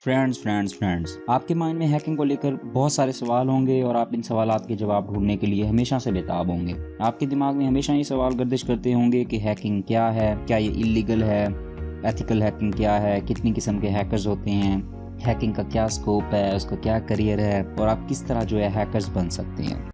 Friends आपके mind में hacking को लेकर बहुत सारे सवाल होंगे और आप इन सवालात के जवाब ढूंढने के लिए हमेशा से बेताब होंगे। आपके दिमाग में हमेशा ये सवाल गर्दिश करते होंगे कि हैकिंग क्या है, क्या ये इलीगल है, एथिकल हैकिंग क्या है, कितनी किस्म के हैकर्स होते हैं, हैकिंग का क्या स्कोप है, उसका क्या करियर है और आप किस तरह जो है हैकर्स बन सकते हैं।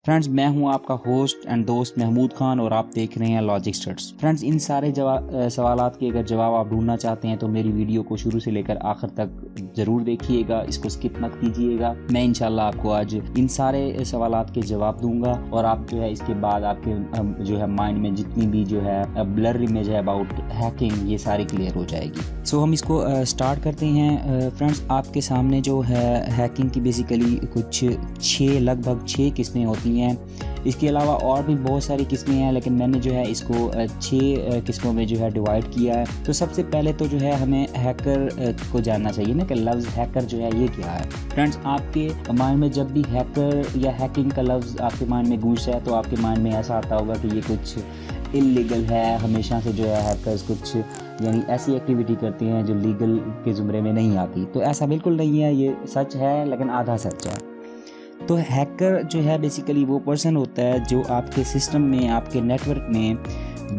फ्रेंड्स, मैं हूं आपका होस्ट एंड दोस्त महमूद खान और आप देख रहे हैं लॉजिक्स टट्स। फ्रेंड्स, इन सारे सवालात के अगर जवाब आप ढूंढना चाहते हैं तो मेरी वीडियो को शुरू से लेकर आखिर तक ज़रूर देखिएगा, इसको स्किप मत कीजिएगा। मैं इंशाल्लाह आपको आज इन सारे सवालात के जवाब दूंगा और आप जो है इसके बाद आपके जो है माइंड में जितनी भी जो है ब्लर इमेज है अबाउट हैकिंग ये सारी क्लियर हो जाएगी। सो हम इसको स्टार्ट करते हैं। फ्रेंड्स, आपके सामने जो है हैकिंग की बेसिकली कुछ लगभग 6 किस्में होती हैं। इसके अलावा और भी बहुत सारी किस्में हैं, लेकिन मैंने जो है इसको 6 किस्मों में जो है डिवाइड किया है। तो सबसे पहले तो जो है हमें हैकर को जानना चाहिए ना कि लफ्ज़ हैकर जो है ये क्या है। फ्रेंड्स, आपके माइंड में जब भी हैकर या हैकिंग का लफ्ज़ आपके माइंड में गूंजता है तो आपके माइंड में ऐसा आता होगा कि ये कुछ इलीगल है। हमेशा से जो है हैकर्स कुछ यानी ऐसी एक्टिविटी करते हैं जो लीगल के ज़ुमरे में नहीं आती। तो ऐसा बिल्कुल नहीं है, ये सच है लेकिन आधा सच है। तो हैकर जो है बेसिकली वो पर्सन होता है जो आपके सिस्टम में, आपके नेटवर्क में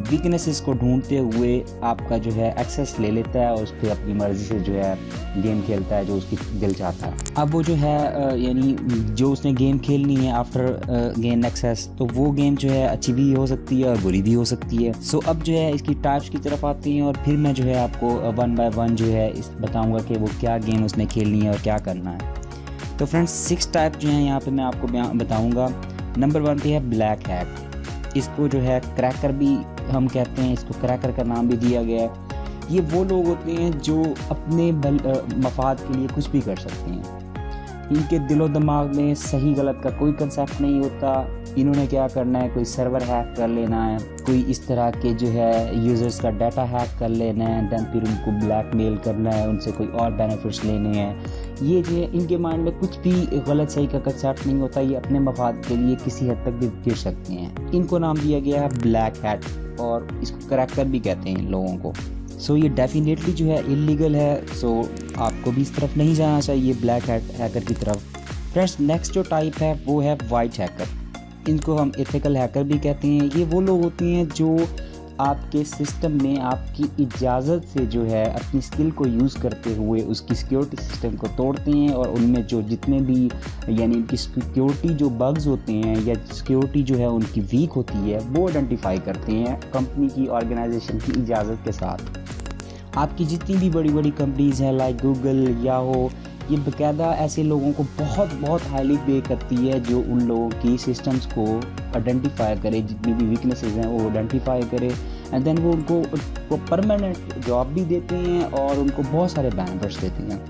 वीकनेसेस को ढूंढते हुए आपका जो है एक्सेस ले लेता है और उस पर अपनी मर्जी से जो है गेम खेलता है जो उसकी दिल चाहता है। अब वो जो है यानी जो उसने गेम खेलनी है आफ्टर गेन एक्सेस, तो वो गेम जो है अच्छी भी हो सकती है और बुरी भी हो सकती है। सो अब जो है इसकी टाइप्स की तरफ आती हैं और फिर मैं जो है आपको 1 बाय 1 जो है बताऊँगा कि वो क्या गेम उसने खेलनी है और क्या करना है। तो फ्रेंड्स, 6 टाइप जो हैं यहाँ पे मैं आपको बताऊंगा। नंबर 1 पे है ब्लैक हैक। इसको जो है क्रैकर भी हम कहते हैं, इसको क्रैकर का नाम भी दिया गया है। ये वो लोग होते हैं जो अपने मफाद के लिए कुछ भी कर सकते हैं। इनके दिलो दिमाग में सही गलत का कोई कंसेप्ट नहीं होता। इन्होंने क्या करना है, कोई सर्वर हैक कर लेना है, कोई इस तरह के जो है यूज़र्स का डाटा हैक कर लेना है, दैन फिर उनको ब्लैकमेल करना है, उनसे कोई और बेनिफिट्स लेने हैं। ये जो है इनके माइंड में कुछ भी गलत सही का कंसेप्ट नहीं होता। ये अपने मफाद के लिए किसी हद तक भी गिर सकते हैं। इनको नाम दिया गया है ब्लैक हैट और इसको क्रैकर भी कहते हैं इन लोगों को। सो ये डेफिनेटली जो है इलीगल है। सो आपको भी इस तरफ नहीं जाना चाहिए, ब्लैक हैकर की तरफ। फ्रेंड्स, नेक्स्ट जो टाइप है वो है वाइट हैकर। इनको हम एथिकल हैकर भी कहते हैं। ये वो लोग होते हैं जो आपके सिस्टम में आपकी इजाज़त से जो है अपनी स्किल को यूज़ करते हुए उसकी सिक्योरिटी सिस्टम को तोड़ते हैं और उनमें जो जितने भी यानी उनकी सिक्योरिटी जो बग्स होते हैं या सिक्योरिटी जो है उनकी वीक होती है वो आइडेंटिफाई करते हैं कंपनी की, ऑर्गेनाइजेशन की इजाज़त के साथ। आपकी जितनी भी बड़ी बड़ी कंपनीज़ हैं लाइक गूगल, याहू, ये बाकायदा ऐसे लोगों को बहुत हाईली पे करती है जो उन लोगों की सिस्टम्स को आइडेंटिफाई करे, जितनी भी वीकनेसेस हैं वो आइडेंटिफाई करे एंड देन वो उनको परमानेंट जॉब भी देते हैं और उनको बहुत सारे बेनिफिट्स देते हैं।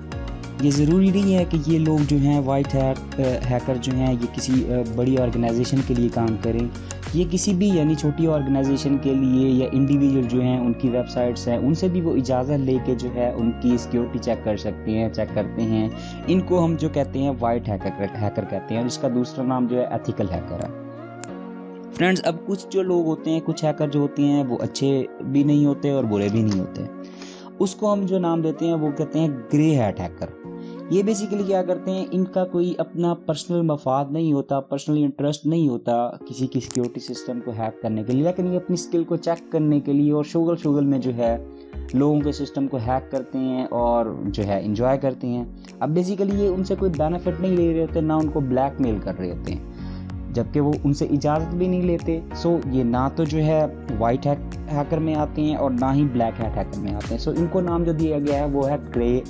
ये ज़रूरी नहीं है कि ये लोग जो हैं वाइट हैकर जो हैं ये किसी बड़ी ऑर्गेनाइजेशन के लिए काम करें। ये किसी भी यानी छोटी ऑर्गेनाइजेशन के लिए या इंडिविजुअल जो हैं उनकी वेबसाइट्स हैं उनसे भी वो इजाज़त लेके जो है उनकी सिक्योरिटी चेक कर सकते हैं, चेक करते हैं। इनको हम जो कहते हैं वाइट हैकर कहते हैं। इसका दूसरा नाम जो है एथिकल हैकर है। फ्रेंड्स, अब कुछ जो लोग होते हैं, कुछ हैकर जो होते हैं वो अच्छे भी नहीं होते और बुरे भी नहीं होते। उसको हम जो नाम देते हैं वो कहते हैं ग्रे हैट हैकर। ये बेसिकली क्या करते हैं, इनका कोई अपना पर्सनल मफाद नहीं होता, पर्सनल इंटरेस्ट नहीं होता किसी की सिक्योरिटी सिस्टम को हैक करने के लिए, लेकिन ये अपनी स्किल को चेक करने के लिए और शुगल में जो है लोगों के सिस्टम को हैक करते हैं और जो है एंजॉय करते हैं। अब बेसिकली ये उनसे कोई बेनिफिट नहीं ले रहे होते, ना उनको ब्लैकमेल कर रहे होते हैं, जबकि वो उनसे इजाज़त भी नहीं लेते। सो ये ना तो जो है वाइट हैकर में आते हैं और ना ही ब्लैक हैकर में आते हैं। सो इनको नाम जो दिया गया है वो है ग्रे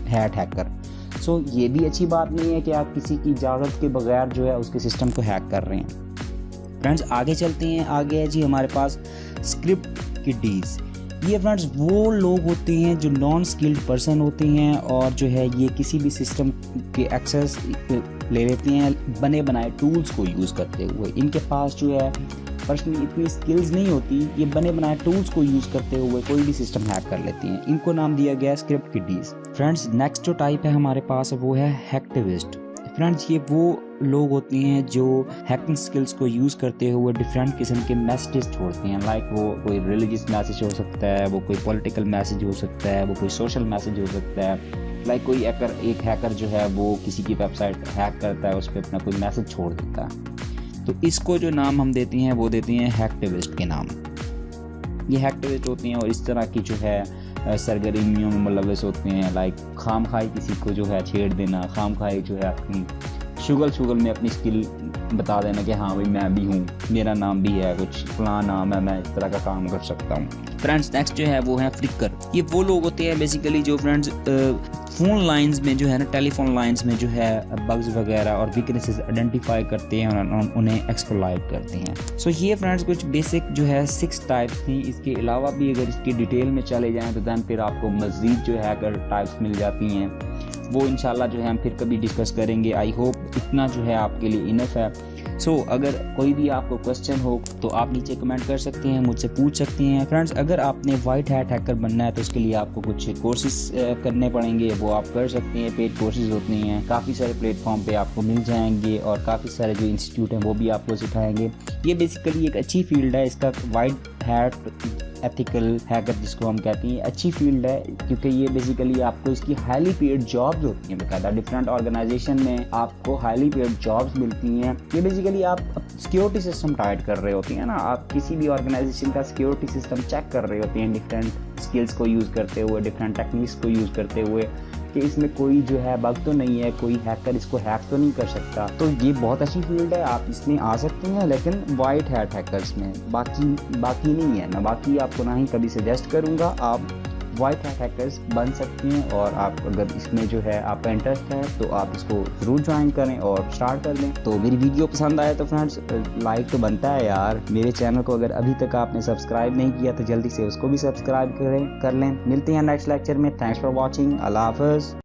हैट हैकर। सो ये भी अच्छी बात नहीं है कि आप किसी की इजाज़त के बगैर जो है उसके सिस्टम को हैक कर रहे हैं। फ्रेंड्स, आगे चलते हैं। आगे है जी हमारे पास स्क्रिप्ट किडीज़। ये फ्रेंड्स वो लोग होते हैं जो नॉन स्किल्ड पर्सन होते हैं और जो है ये किसी भी सिस्टम के एक्सेस ले लेते हैं बने बनाए टूल्स को यूज़ करते हुए। इनके पास जो है पर्सनली इतनी स्किल्स नहीं होती, ये बने बनाए टूल्स को यूज़ करते हुए कोई भी सिस्टम हैक कर लेती हैं। इनको नाम दिया गया है स्क्रिप्ट किडीज़। फ्रेंड्स नेक्स्ट जो टाइप है हमारे पास वो है हैकटिविस्ट। फ्रेंड्स ये वो लोग होते हैं जो हैकिंग स्किल्स को यूज़ करते हुए डिफरेंट किस्म के मैसेजेस छोड़ते हैं। लाइक वो कोई रिलीजियस मैसेज हो सकता है, वो कोई पॉलिटिकल मैसेज हो सकता है, वो कोई सोशल मैसेज हो सकता है। लाइक कोई एक हैकर जो है वो किसी की वेबसाइट हैक करता है, उस पर अपना कोई मैसेज छोड़ देता है। तो इसको जो नाम हम देते हैं वो देते हैं हैकटिविस्ट के नाम। ये हैकटिविस्ट होते हैं और इस तरह की जो है सरगर्मियों में मुलविस होते हैं। लाइक खाम खाई किसी को जो है छेड़ देना, खाम खाई जो है अपनी शुगल में अपनी स्किल बता देना कि हाँ भाई मैं भी हूँ, मेरा नाम भी है, कुछ फलां नाम है, मैं इस तरह का काम कर सकता हूँ। फ्रेंड्स नेक्स्ट जो है वो है फ्लिकर। ये वो लोग होते हैं बेसिकली जो फ्रेंड्स फ़ोन लाइंस में जो है ना, टेलीफोन लाइंस में जो है बग्स वगैरह और वीकनेसेस आइडेंटिफाई करते हैं और उन्हें एक्सप्लॉइट करते हैं। सो ये फ्रेंड्स कुछ बेसिक जो है 6 टाइप्स थी। इसके अलावा भी अगर इसकी डिटेल में चले जाएँ तो दैन फिर आपको मज़ीद जो है अगर टाइप्स मिल जाती हैं, वो इंशाल्लाह जो है हम फिर कभी डिस्कस करेंगे। आई होप इतना जो है आपके लिए इनफ है। सो अगर कोई भी आपको क्वेश्चन हो तो आप नीचे कमेंट कर सकते हैं, मुझसे पूछ सकते हैं। फ्रेंड्स अगर आपने वाइट हैट हैकर बनना है तो उसके लिए आपको कुछ कोर्सेज करने पड़ेंगे, वो आप कर सकते हैं। पेड कोर्सेज होते हैं, काफ़ी सारे प्लेटफॉर्म पे आपको मिल जाएंगे और काफ़ी सारे जो इंस्टीट्यूट हैं वो भी आपको सिखाएंगे। ये बेसिकली एक अच्छी फील्ड है, इसका वाइट हैट एथिकल हैकर जिसको हम कहते हैं, अच्छी फील्ड है क्योंकि ये बेसिकली आपको इसकी हाईली पेड जॉब्स होती हैं। बकायदा डिफरेंट ऑर्गेनाइजेशन में आपको हाईली पेड जॉब्स मिलती हैं। ये बेसिकली आप सिक्योरिटी सिस्टम टाइट कर रहे होते हैं ना, आप किसी भी ऑर्गेनाइजेशन का सिक्योरिटी सिस्टम चेक कर रहे होते हैं डिफरेंट स्किल्स को यूज़ करते हुए, डिफरेंट टेक्निक्स को यूज़ करते हुए कि इसमें कोई जो है बग तो नहीं है, कोई हैकर इसको हैक तो नहीं कर सकता। तो ये बहुत अच्छी फील्ड है, आप इसमें आ सकते हैं, लेकिन वाइट हैट हैकर्स में। बाकी नहीं है ना, बाकी आपको ना ही कभी सजेस्ट करूँगा। आप वाइट हैट हैकर्स बन सकते हैं और आप अगर इसमें जो है आपका इंटरेस्ट है तो आप इसको ज़रूर ज्वाइन करें और स्टार्ट कर लें। तो मेरी वीडियो पसंद आए तो फ्रेंड्स लाइक तो बनता है यार। मेरे चैनल को अगर अभी तक आपने सब्सक्राइब नहीं किया तो जल्दी से उसको भी सब्सक्राइब कर लें। मिलते हैं नेक्स्ट लेक्चर में। Thanks for watching. अल्लाह हाफ़िज़।